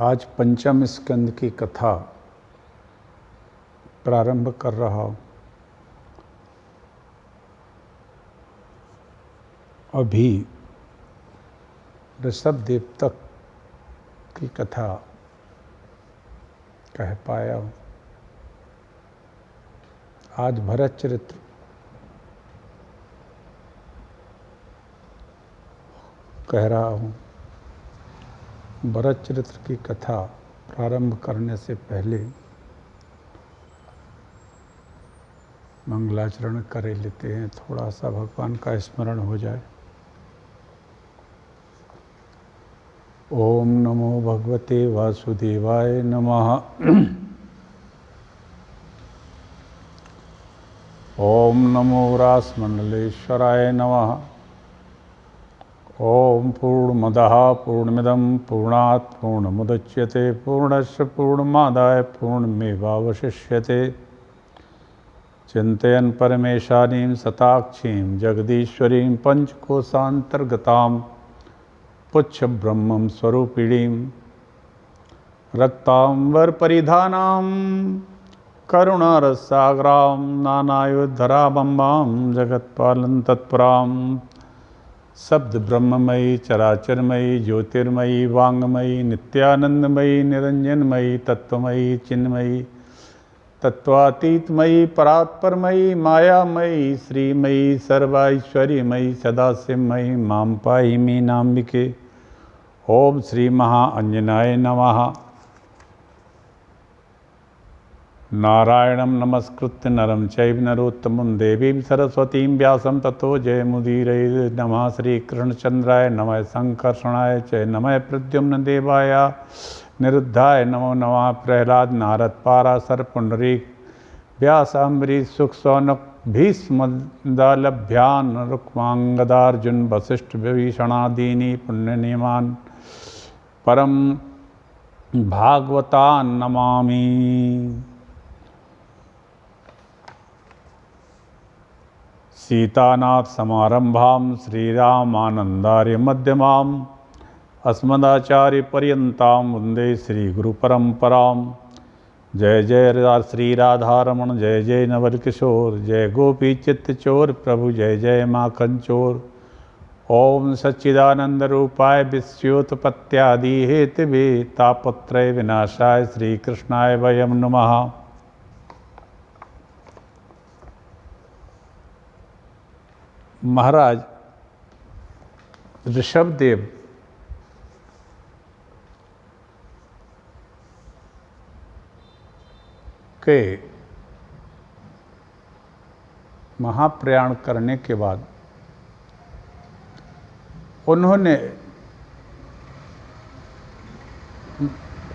आज पंचम स्कंद की कथा प्रारंभ कर रहा हूँ। अभी ऋषभ देव तक की कथा कह पाया हूँ। आज भरत चरित्र कह रहा हूँ। भरत चरित्र की कथा प्रारंभ करने से पहले मंगलाचरण कर लेते हैं, थोड़ा सा भगवान का स्मरण हो जाए। ओम नमो भगवते वासुदेवाय नमः। ओम नमो रासमंडलेश्वराय नमः। ओम पूर्णमदः पूर्णमिदं पूर्णात् पूर्णमुदच्यते पूर्णस्य पूर्णमादाय पूर्णमेवावशिष्यते। चिन्तयन् परमेशानीं सताक्षीं जगदीश्वरीं पंचकोशान्तर्गतां पुच्छब्रह्मं स्वरूपिणीं रक्तांबरपरिधानां करुणारससागरां नानायुधराबम्बां जगत्पालं तत्परां शब्द ब्रह्ममयी चराचरमयी ज्योतिर्मयी वांगमयी नित्यानंदमयी निरंजनमयी तत्वमयी चिन्मयी तत्वातीतमयी परात्परमयी मायामयी श्रीमयी सर्वैश्वर्यमयी सदाशिवमयी मां पाहि मीनाम्बिके। ओम श्री महाअंजनाय नमः। नारायणं नमस्कृत्य नरं चैव नरोत्तमं देवीं सरस्वतीं व्यासं ततो जयमुदीरये। नमः श्रीकृष्णचन्द्राय नमः संकर्षणाय च नमः प्रद्युम्न देवाय निरुद्धाय नमो नमः। प्रहलाद नारद पाराशर पुंडरीक व्यास अम्बरीश सुख सौनक भीष्मदालभ्यान रुक्मांगदार्जुन वसिष्ठ विभीषणादीनि पुण्यनियमान् परम भागवतान् नमामि। सीतानाथ समारंभां श्रीरामानंदार्य मध्यमाम् अस्मदाचार्य पर्यंतां वंदे श्री गुरु परंपरां। जय जय श्री राधारमण जय जय नवल किशोर जय गोपी चित्त चोर प्रभु जय जय माखन चोर। ओम सच्चिदानंद रूपाय विश्वोत्पत्त्यादि हेतवे तापत्रय विनाशाय श्री कृष्णाय वयं नमः। महाराज ऋषभदेव के महाप्रयाण करने के बाद उन्होंने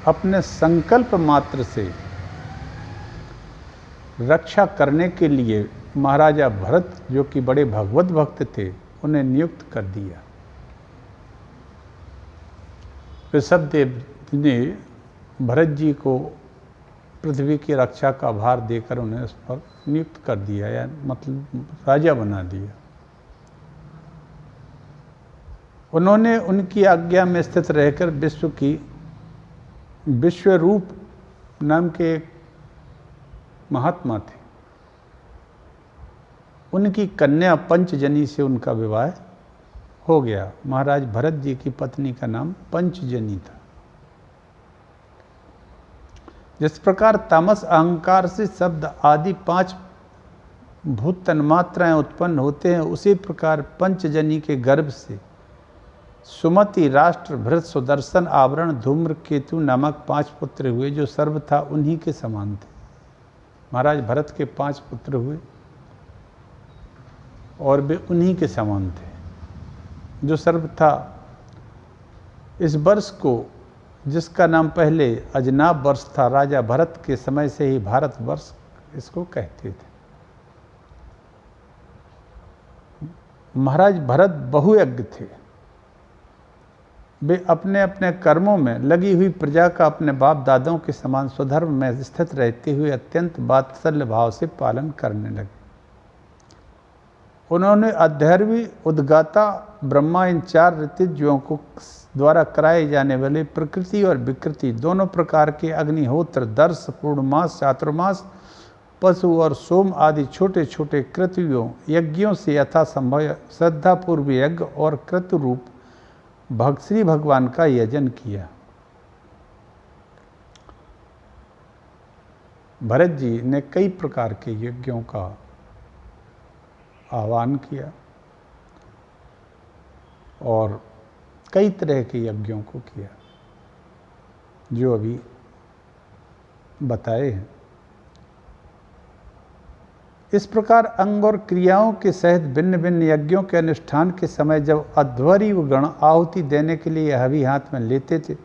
अपने संकल्प मात्र से रक्षा करने के लिए महाराजा भरत, जो कि बड़े भगवत भक्त थे, उन्हें नियुक्त कर दिया। ऋषभदेव ने भरत जी को पृथ्वी की रक्षा का भार देकर उन्हें उस पर नियुक्त कर दिया, या मतलब राजा बना दिया। उन्होंने उनकी आज्ञा में स्थित रहकर विश्वरूप नाम के एक महात्मा थे, उनकी कन्या पंचजनी से उनका विवाह हो गया। महाराज भरत जी की पत्नी का नाम पंचजनी था। जिस प्रकार तामस अहंकार से शब्द आदि 5 भूत तन्मात्राएं उत्पन्न होते हैं, उसी प्रकार पंचजनी के गर्भ से सुमति, राष्ट्र, भृत, सुदर्शन, आवरण, धूम्र, केतु नामक 5 पुत्र हुए, जो सर्वथा उन्हीं के समान थे। महाराज भरत के 5 पुत्र हुए और वे उन्हीं के समान थे, जो सर्वथा इस वर्ष को, जिसका नाम पहले अजनाब वर्ष था, राजा भरत के समय से ही भारत वर्ष इसको कहते थे। महाराज भरत बहुयज्ञ थे। वे अपने अपने कर्मों में लगी हुई प्रजा का अपने बाप दादाओं के समान स्वधर्म में स्थित रहते हुए अत्यंत वात्सल्य भाव से पालन करने लगे। उन्होंने अध्वर्यी उद्गाता ब्रह्मा इन 4 ऋतिज्यों को द्वारा कराए जाने वाले प्रकृति और विकृति दोनों प्रकार के अग्निहोत्र, दर्श, पूर्णमास, चातुर्मास, पशु और सोम आदि छोटे छोटे कृत्यों यज्ञों से यथासंभव श्रद्धापूर्व यज्ञ और कृत रूप श्री भगवान का यजन किया। भरत जी ने कई प्रकार के यज्ञों का आह्वान किया और कई तरह के यज्ञों को किया जो अभी बताए हैं। इस प्रकार अंग और क्रियाओं के सहित भिन्न भिन्न यज्ञों के अनुष्ठान के समय जब अध्वर्यी गण आहुति देने के लिए हवि हाथ में लेते थे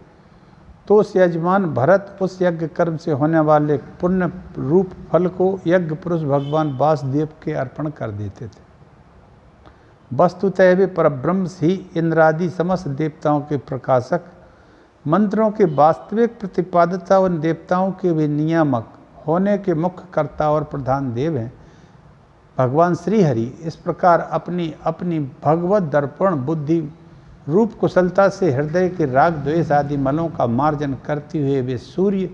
तो उस यजमान भरत उस यज्ञ कर्म से होने वाले पुण्य रूप फल को यज्ञ पुरुष भगवान वासुदेव के अर्पण कर देते थे। वस्तुतः वे परब्रह्म ही इंद्रादि समस्त देवताओं के प्रकाशक, मंत्रों के वास्तविक प्रतिपादता, उन देवताओं के वे नियामक होने के मुख्य कर्ता और प्रधान देव हैं। भगवान श्री हरि इस प्रकार अपनी अपनी भगवत दर्पण बुद्धि रूप कुशलता से हृदय के राग द्वेष आदि मलों का मार्जन करते हुए वे सूर्य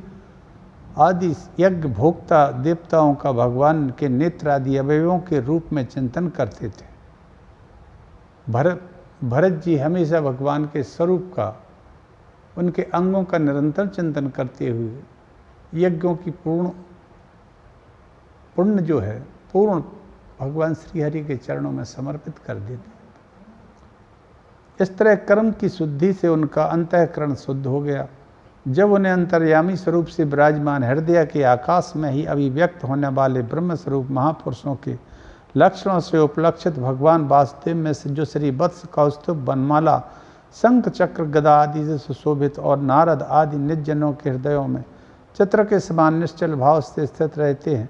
आदि यज्ञ भोक्ता देवताओं का भगवान के नेत्र आदि अवयवों के रूप में चिंतन करते थे। भरत जी हमेशा भगवान के स्वरूप का, उनके अंगों का निरंतर चिंतन करते हुए यज्ञों की पुण्य जो है पूर्ण भगवान श्री हरि के चरणों में समर्पित कर देते। इस तरह कर्म की शुद्धि से उनका अंतःकरण शुद्ध हो गया। जब उन्हें अंतर्यामी स्वरूप से विराजमान हृदय के आकाश में ही अभिव्यक्त होने वाले ब्रह्म स्वरूप महापुरुषों के लक्षणों से उपलक्षित भगवान वासुदेव में से जो श्री वत्स कौस्तुभ बनमाला शंख चक्र गदा आदि से सुशोभित और नारद आदि निजनों के हृदयों में चित्र के समान निश्चल भाव से स्थित रहते हैं,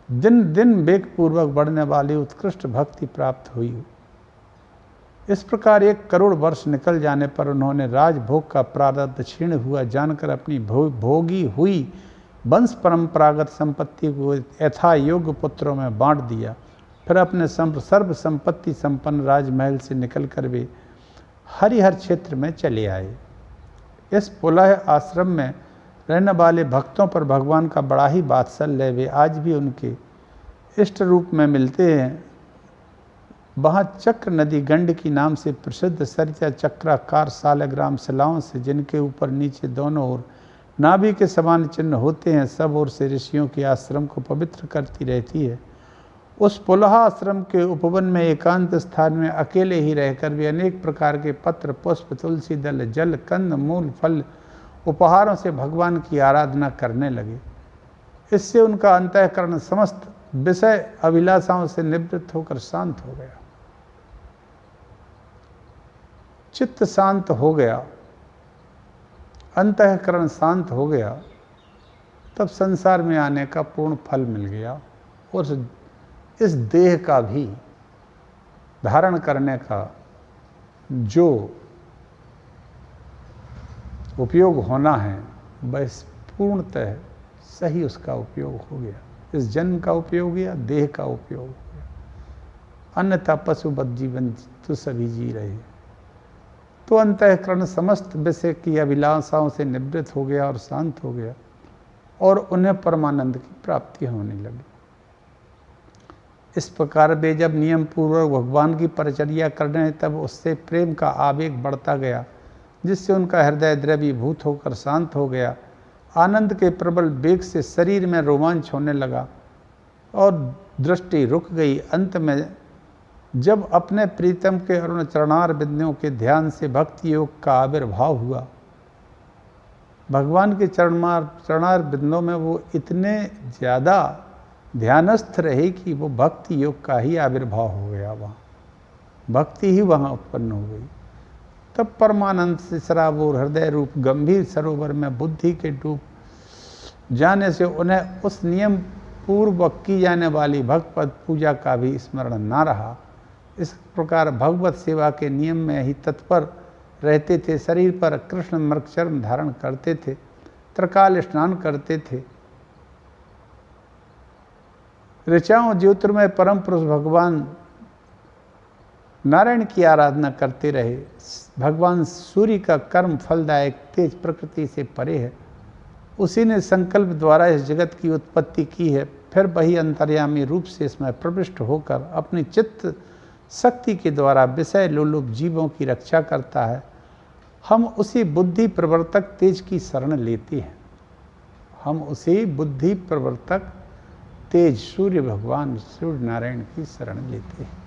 दिन दिन वेगपूर्वक बढ़ने वाली उत्कृष्ट भक्ति प्राप्त हुई। इस प्रकार 1 करोड़ वर्ष निकल जाने पर उन्होंने राजभोग का प्रारब्ध क्षीण हुआ जानकर अपनी भोगी हुई वंश परंपरागत संपत्ति को यथा योग्य पुत्रों में बांट दिया। फिर अपने सर्व संपत्ति संपन्न राजमहल से निकलकर वे हरिहर क्षेत्र में चले आए। इस पुलह आश्रम में रहने वाले भक्तों पर भगवान का बड़ा ही वात्सल्य है। वे आज भी उनके इष्ट रूप में मिलते हैं। वहाँ चक्र नदी गंडकी नाम से प्रसिद्ध सरिता चक्राकार सालग्राम शिलाओं से, जिनके ऊपर नीचे दोनों ओर नाभि के समान चिन्ह होते हैं, सब ओर से ऋषियों के आश्रम को पवित्र करती रहती है। उस पुलहा आश्रम के उपवन में एकांत स्थान में अकेले ही रहकर वे अनेक प्रकार के पत्र, पुष्प, तुलसी दल, जल, कंद, मूल, फल, उपहारों से भगवान की आराधना करने लगे। इससे उनका अंतःकरण समस्त विषय अभिलाषाओं से निवृत्त होकर शांत हो गया, चित्त शांत हो गया, अंतःकरण शांत हो गया। तब संसार में आने का पूर्ण फल मिल गया और इस देह का भी धारण करने का जो उपयोग होना है बस पूर्णतः सही उसका उपयोग हो गया। इस जन्म का उपयोग हो गया, देह का उपयोग हो गया, अन्यथा पशुवत जीवन तो सभी जी रहे। तो अंतःकरण समस्त विषय की अभिलाषाओं से निवृत्त हो गया और शांत हो गया और उन्हें परमानंद की प्राप्ति होने लगी। इस प्रकार वे जब नियम पूर्वक भगवान की परिचर्या कर रहे हैं तब उससे प्रेम का आवेग बढ़ता गया, जिससे उनका हृदय द्रवीभूत होकर शांत हो गया। आनंद के प्रबल वेग से शरीर में रोमांच होने लगा और दृष्टि रुक गई। अंत में जब अपने प्रीतम के अरुण चरणार बिंदुओं के ध्यान से भक्ति योग का आविर्भाव हुआ, भगवान के चरणार बिंदुओं में वो इतने ज़्यादा ध्यानस्थ रहे कि वो भक्ति योग का ही आविर्भाव हो गया, वहाँ भक्ति ही वहाँ उत्पन्न हो गई। तब परमानंद से सराबोर हृदय रूप गंभीर सरोवर में बुद्धि के डूब जाने से उन्हें उस नियम पूर्वक की जाने वाली भगवत पूजा का भी स्मरण न रहा। इस प्रकार भगवत सेवा के नियम में ही तत्पर रहते थे। शरीर पर कृष्ण मृगचर्म धारण करते थे, त्रिकाल स्नान करते थे। ऋचाओं ज्योतिर्मय परम पुरुष भगवान नारायण की आराधना करते रहे। भगवान सूर्य का कर्म फलदायक तेज प्रकृति से परे है। उसी ने संकल्प द्वारा इस जगत की उत्पत्ति की है, फिर वही अंतर्यामी रूप से इसमें प्रविष्ट होकर अपनी चित्त शक्ति के द्वारा विषय लोलुप जीवों की रक्षा करता है। हम उसी बुद्धि प्रवर्तक तेज की शरण लेते हैं। हम उसी बुद्धि प्रवर्तक तेज सूर्य भगवान सूर्य नारायण की शरण लेते हैं।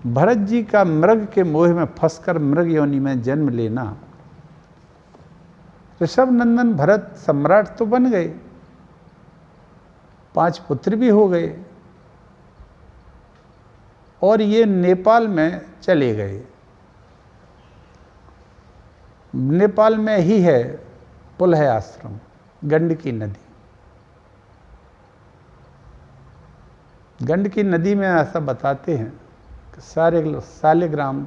भरत जी का मृग के मोह में फंसकर मृग योनि में जन्म लेना। ऋषभ नंदन भरत सम्राट तो बन गए, 5 पुत्र भी हो गए और ये नेपाल में चले गए। नेपाल में ही है पुलह आश्रम, गंडकी नदी। गंडकी नदी में ऐसा बताते हैं कि सारे सालिग्राम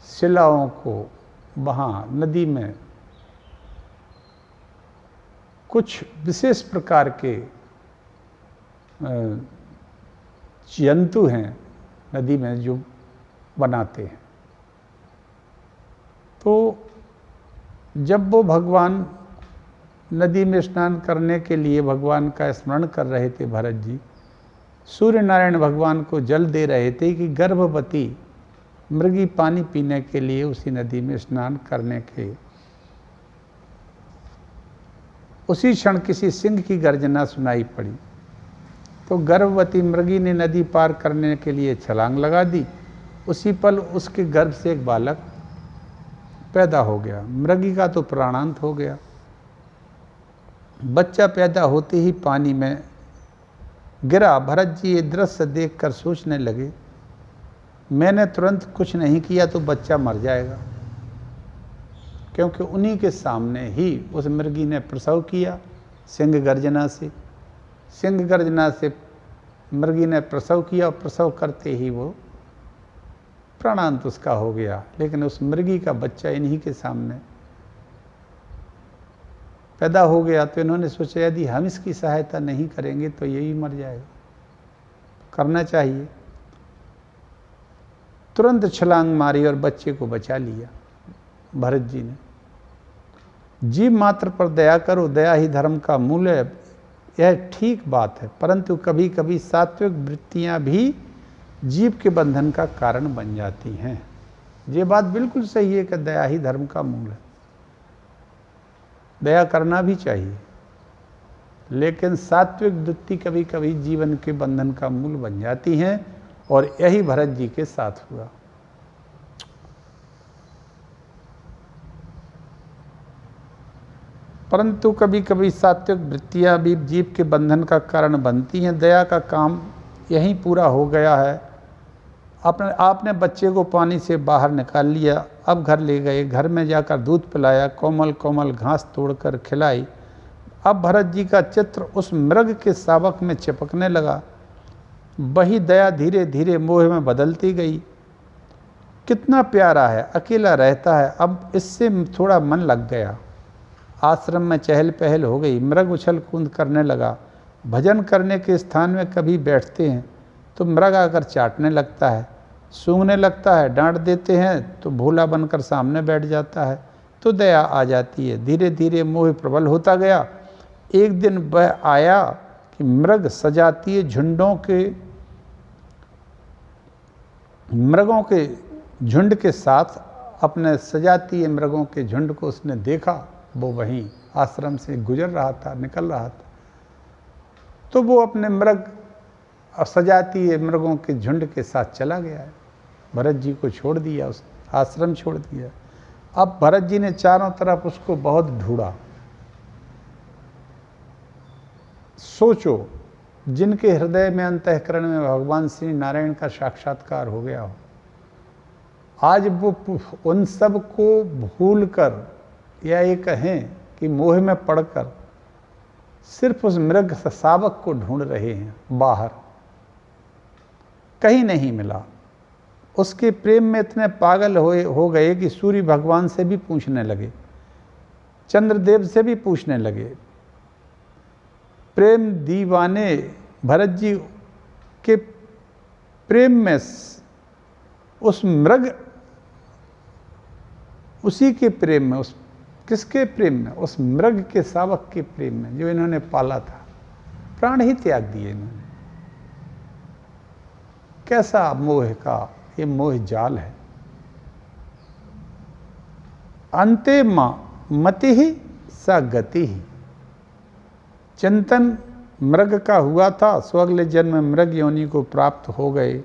शिलाओं को वहाँ नदी में कुछ विशेष प्रकार के जंतु हैं नदी में जो बनाते हैं। तो जब वो भगवान नदी में स्नान करने के लिए भगवान का स्मरण कर रहे थे, भरत जी सूर्य नारायण भगवान को जल दे रहे थे कि गर्भवती मृगी पानी पीने के लिए उसी नदी में स्नान करने के उसी क्षण किसी सिंह की गर्जना सुनाई पड़ी। तो गर्भवती मृगी ने नदी पार करने के लिए छलांग लगा दी। उसी पल उसके गर्भ से एक बालक पैदा हो गया। मृगी का तो प्राणांत हो गया। बच्चा पैदा होते ही पानी में गिरा। भरत जी ये दृश्य देखकर सोचने लगे, मैंने तुरंत कुछ नहीं किया तो बच्चा मर जाएगा, क्योंकि उन्हीं के सामने ही उस मृगी ने प्रसव किया सिंह गर्जना से। सिंह गर्जना से मृगी ने प्रसव किया और प्रसव करते ही वो प्राणांत उसका हो गया। लेकिन उस मृगी का बच्चा इन्हीं के सामने पैदा हो गया। तो इन्होंने सोचा यदि हम इसकी सहायता नहीं करेंगे तो यही मर जाएगा, करना चाहिए। तुरंत छलांग मारी और बच्चे को बचा लिया भरत जी ने। जीव मात्र पर दया करो, दया ही धर्म का मूल है, यह ठीक बात है। परंतु कभी कभी सात्विक वृत्तियां भी जीव के बंधन का कारण बन जाती हैं। ये बात बिल्कुल सही है कि दया ही धर्म का मूल है, दया करना भी चाहिए, लेकिन सात्विक वृत्ति कभी कभी जीवन के बंधन का मूल बन जाती हैं और यही भरत जी के साथ हुआ। परंतु कभी कभी सात्विक वृत्तियां भी जीव के बंधन का कारण बनती हैं। दया का काम यहीं पूरा हो गया है। आपने बच्चे को पानी से बाहर निकाल लिया, अब घर ले गए, घर में जाकर दूध पिलाया, कोमल कोमल घास तोड़कर खिलाई। अब भरत जी का चित्र उस मृग के शावक में चिपकने लगा। वही दया धीरे धीरे मोह में बदलती गई। कितना प्यारा है, अकेला रहता है, अब इससे थोड़ा मन लग गया। आश्रम में चहल पहल हो गई। मृग उछल कूद करने लगा। भजन करने के स्थान में कभी बैठते हैं तो मृग आकर चाटने लगता है, सूंघने लगता है, डांट देते हैं तो भोला बनकर सामने बैठ जाता है। तो दया आ जाती है। धीरे धीरे मोह प्रबल होता गया। एक दिन वह आया कि मृग सजातीय मृगों के झुंड के साथ अपने सजातीय मृगों के झुंड को उसने देखा। वो वहीं आश्रम से गुजर रहा था, निकल रहा था। तो वो अपने मृग सजातीय मृगों के झुंड के साथ चला गया है। भरत जी को छोड़ दिया, उस आश्रम छोड़ दिया। अब भरत जी ने चारों तरफ उसको बहुत ढूंढा। सोचो, जिनके हृदय में अंतःकरण में भगवान श्री नारायण का साक्षात्कार हो गया हो, आज वो उन सब को भूलकर या ये कहें कि मोह में पड़कर सिर्फ उस मृग शावक को ढूंढ रहे हैं बाहर, कहीं नहीं मिला। उसके प्रेम में इतने पागल हो गए कि सूर्य भगवान से भी पूछने लगे, चंद्रदेव से भी पूछने लगे। प्रेम दीवाने भरत जी के प्रेम में, उस मृग, उसी के प्रेम में, उस किसके प्रेम में? उस मृग के शावक के प्रेम में जो इन्होंने पाला था, प्राण ही त्याग दिए इन्होंने। कैसा मोह का ये मोह जाल है। अंते मति ही सा गति ही। चिंतन मृग का हुआ था, सो अगले जन्म में मृग योनि को प्राप्त हो गए।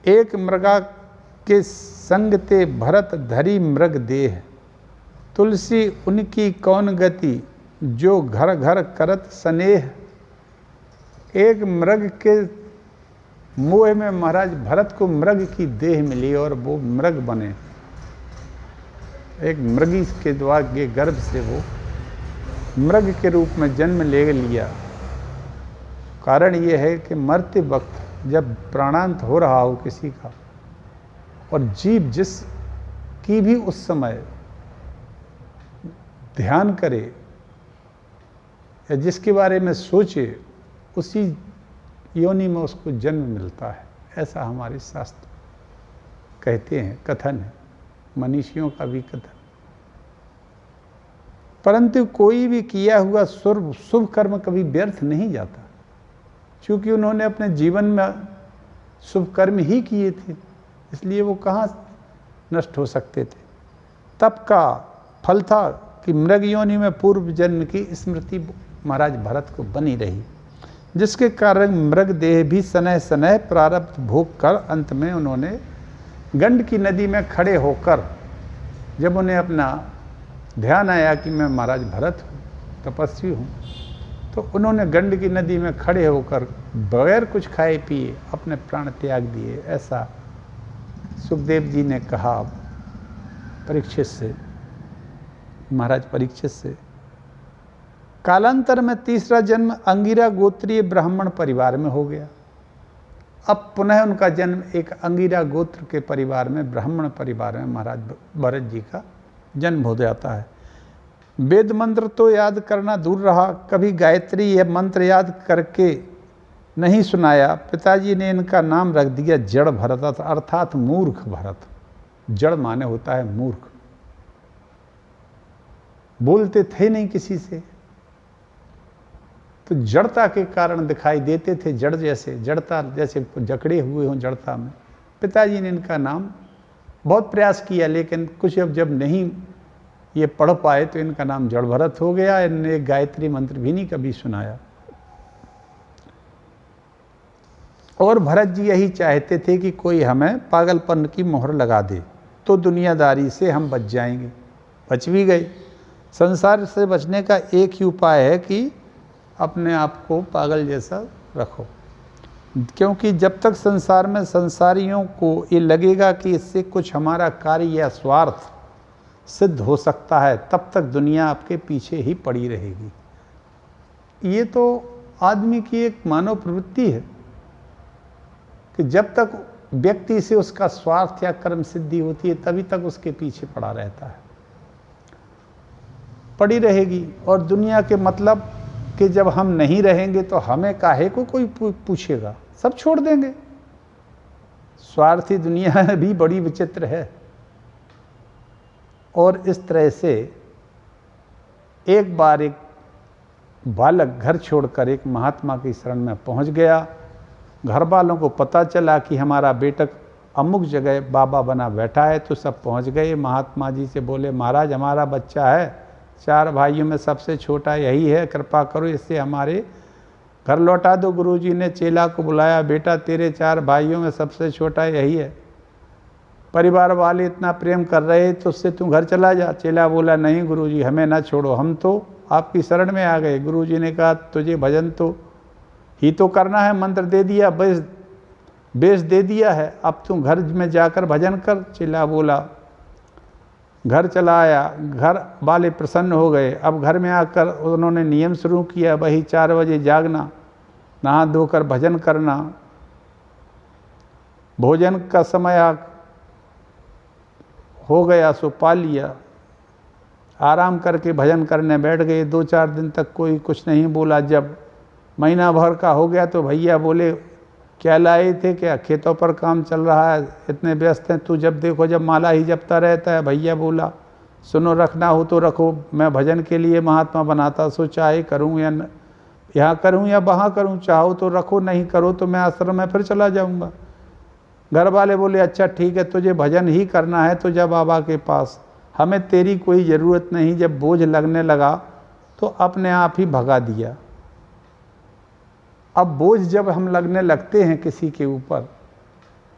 एक मृगा के संग ते भरत धरी मृग देह, तुलसी उनकी कौन गति, जो घर घर करत स्नेह। एक मृग के मोह में महाराज भरत को मृग की देह मिली और वो मृग बने। एक मृगी के द्वारा के गर्भ से वो मृग के रूप में जन्म ले लिया। कारण ये है कि मरते वक्त जब प्राणांत हो रहा हो किसी का, और जीव जिस की भी उस समय ध्यान करे या जिसके बारे में सोचे, उसी योनि में उसको जन्म मिलता है। ऐसा हमारे शास्त्र कहते हैं, कथन है, मनीषियों का भी कथन। परंतु कोई भी किया हुआ शुभ कर्म कभी व्यर्थ नहीं जाता, क्योंकि उन्होंने अपने जीवन में शुभ कर्म ही किए थे, इसलिए वो कहाँ नष्ट हो सकते थे। तप का फल था कि मृग योनि में पूर्व जन्म की स्मृति महाराज भरत को बनी रही, जिसके कारण मृग देह भी सनह सनह प्रारब्ध भोग कर अंत में उन्होंने गंड की नदी में खड़े होकर, जब उन्हें अपना ध्यान आया कि मैं महाराज भरत हूँ, तपस्वी हूँ, तो उन्होंने गंड की नदी में खड़े होकर बगैर कुछ खाए पिए अपने प्राण त्याग दिए। ऐसा सुखदेव जी ने कहा परीक्षित से, महाराज परीक्षित से। कालांतर में तीसरा जन्म अंगिरा गोत्रीय ब्राह्मण परिवार में हो गया। अब पुनः उनका जन्म एक अंगिरा गोत्र के परिवार में, ब्राह्मण परिवार में महाराज भरत जी का जन्म हो जाता है। वेद मंत्र तो याद करना दूर रहा, कभी गायत्री यह मंत्र याद करके नहीं सुनाया। पिताजी ने इनका नाम रख दिया जड़ भरत, अर्थात मूर्ख भरत। जड़ माने होता है मूर्ख, बोलते थे नहीं किसी से, तो जड़ता के कारण दिखाई देते थे, जड़ जैसे, जड़ता जैसे जकड़े हुए हों जड़ता में। पिताजी ने इनका नाम बहुत प्रयास किया, लेकिन कुछ अब जब नहीं ये पढ़ पाए तो इनका नाम जड़ भरत हो गया। इनने गायत्री मंत्र भी नहीं कभी सुनाया। और भरत जी यही चाहते थे कि कोई हमें पागलपन की मोहर लगा दे तो दुनियादारी से हम बच जाएंगे। बच भी गए। संसार से बचने का एक ही उपाय है कि अपने आप को पागल जैसा रखो, क्योंकि जब तक संसार में संसारियों को ये लगेगा कि इससे कुछ हमारा कार्य या स्वार्थ सिद्ध हो सकता है, तब तक दुनिया आपके पीछे ही पड़ी रहेगी। ये तो आदमी की एक मानव प्रवृत्ति है कि जब तक व्यक्ति से उसका स्वार्थ या कर्म सिद्धि होती है तभी तक उसके पीछे पड़ा रहता है, पड़ी रहेगी। और दुनिया के मतलब कि जब हम नहीं रहेंगे तो हमें काहे को कोई पूछेगा, सब छोड़ देंगे। स्वार्थी दुनिया भी बड़ी विचित्र है। और इस तरह से एक बार एक बालक घर छोड़कर एक महात्मा की शरण में पहुंच गया। घर वालों को पता चला कि हमारा बेटा अमुक जगह बाबा बना बैठा है, तो सब पहुंच गए। महात्मा जी से बोले, महाराज हमारा बच्चा है, 4 भाइयों में सबसे छोटा यही है, कृपा करो इससे हमारे घर लौटा दो। गुरुजी ने चेला को बुलाया, बेटा तेरे 4 भाइयों में सबसे छोटा यही है, परिवार वाले इतना प्रेम कर रहे तो उससे तू घर चला जा। चेला बोला, नहीं गुरुजी हमें ना छोड़ो, हम तो आपकी शरण में आ गए। गुरुजी ने कहा, तुझे भजन तो ही तो करना है, मंत्र दे दिया, बेस दे दिया है, अब तू घर में जाकर भजन कर। चेला बोला, घर चला आया, घर वाले प्रसन्न हो गए। अब घर में आकर उन्होंने नियम शुरू किया, वही 4 बजे जागना, नहा धोकर भजन करना। भोजन का समय हो गया सो पा लिया, आराम करके भजन करने बैठ गए। 2-4 दिन तक कोई कुछ नहीं बोला। जब महीना भर का हो गया तो भैया बोले, क्या लाए थे, क्या खेतों पर काम चल रहा है, इतने व्यस्त हैं, तू जब देखो जब माला ही जपता रहता है। भैया बोला सुनो, रखना हो तो रखो, मैं भजन के लिए महात्मा बनाता, सो चाहे करूं या यहाँ करूं या वहाँ करूं, चाहो तो रखो, नहीं करो तो मैं आश्रम में फिर चला जाऊंगा। घर वाले बोले अच्छा ठीक है, तुझे भजन ही करना है तो जा बाबा के पास, हमें तेरी कोई ज़रूरत नहीं। जब बोझ लगने लगा तो अपने आप ही भगा दिया। अब बोझ जब हम लगने लगते हैं किसी के ऊपर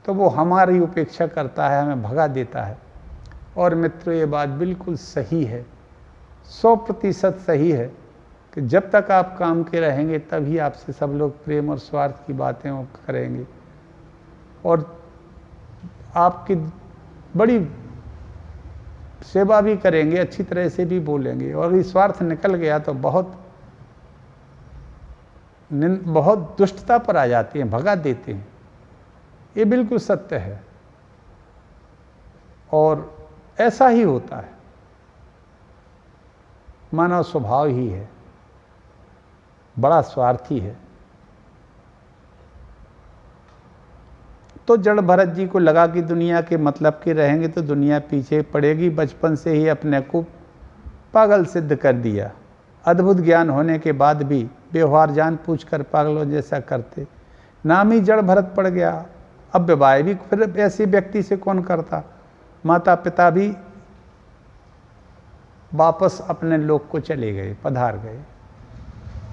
तो वो हमारी उपेक्षा करता है, हमें भगा देता है। और मित्रों ये बात बिल्कुल सही है, 100% सही है कि जब तक आप काम के रहेंगे तभी आपसे सब लोग प्रेम और स्वार्थ की बातें करेंगे और आपकी बड़ी सेवा भी करेंगे, अच्छी तरह से भी बोलेंगे। और अगर स्वार्थ निकल गया तो बहुत दुष्टता पर आ जाती हैं, भगा देते हैं। ये बिल्कुल सत्य है और ऐसा ही होता है, मानव स्वभाव ही है, बड़ा स्वार्थी है। तो जड़ भरत जी को लगा कि दुनिया के मतलब के रहेंगे तो दुनिया पीछे पड़ेगी। बचपन से ही अपने को पागल सिद्ध कर दिया। अद्भुत ज्ञान होने के बाद भी व्यवहार जान पूछकर पागलों जैसा करते, नाम ही जड़ भरत पड़ गया। अब विवाह भी फिर ऐसे व्यक्ति से कौन करता। माता पिता भी वापस अपने लोक को चले गए, पधार गए।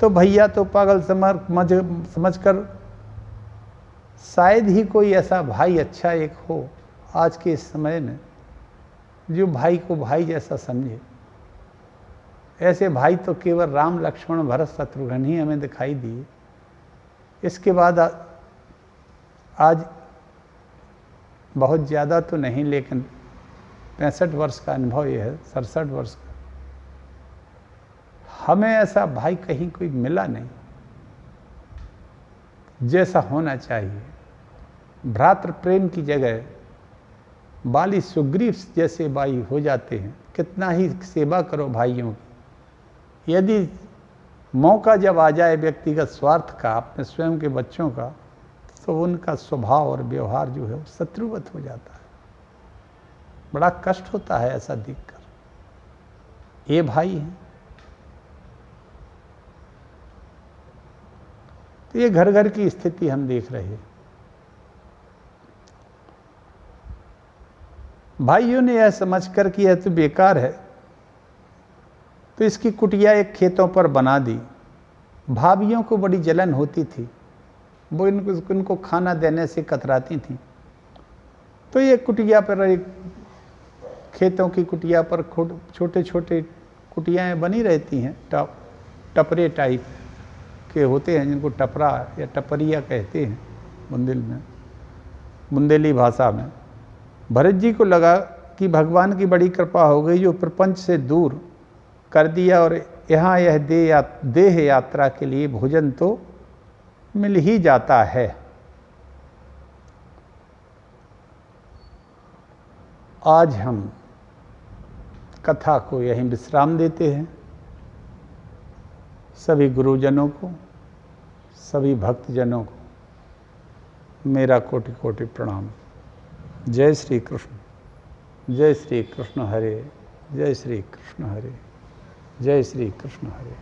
तो भैया तो पागल समझकर शायद ही कोई ऐसा भाई अच्छा एक हो आज के इस समय में जो भाई को भाई जैसा समझे। ऐसे भाई तो केवल राम लक्ष्मण भरत शत्रुघ्न ही हमें दिखाई दिए। इसके बाद आज बहुत ज़्यादा तो नहीं लेकिन 65 वर्ष का अनुभव ये है, 67 वर्ष का, हमें ऐसा भाई कहीं कोई मिला नहीं जैसा होना चाहिए। भ्रातृ प्रेम की जगह बाली सुग्रीव जैसे भाई हो जाते हैं। कितना ही सेवा करो भाइयों की, यदि मौका जब आ जाए व्यक्तिगत स्वार्थ का, अपने स्वयं के बच्चों का, तो उनका स्वभाव और व्यवहार जो है वो शत्रुवत हो जाता है। बड़ा कष्ट होता है ऐसा देखकर। ये भाई हैं तो ये घर घर की स्थिति हम देख रहे हैं। भाइयों ने यह समझकर कि यह तो बेकार है तो इसकी कुटिया एक खेतों पर बना दी। भाभियों को बड़ी जलन होती थी, वो इनको खाना देने से कतराती थी। तो ये कुटिया पर, एक खेतों की कुटिया पर छोटे छोटे कुटियाएँ बनी रहती हैं, टपरे टाइप के होते हैं जिनको टपरा या टपरिया कहते हैं बुंदेली भाषा में। भरत जी को लगा कि भगवान की बड़ी कृपा हो गई जो प्रपंच से दूर कर दिया और यहाँ यह देह यात्रा के लिए भोजन तो मिल ही जाता है। आज हम कथा को यहीं विश्राम देते हैं। सभी गुरुजनों को, सभी भक्तजनों को मेरा कोटि कोटि प्रणाम। जय श्री कृष्ण, जय श्री कृष्ण हरे, जय श्री कृष्ण हरे, जय श्री कृष्ण हरे।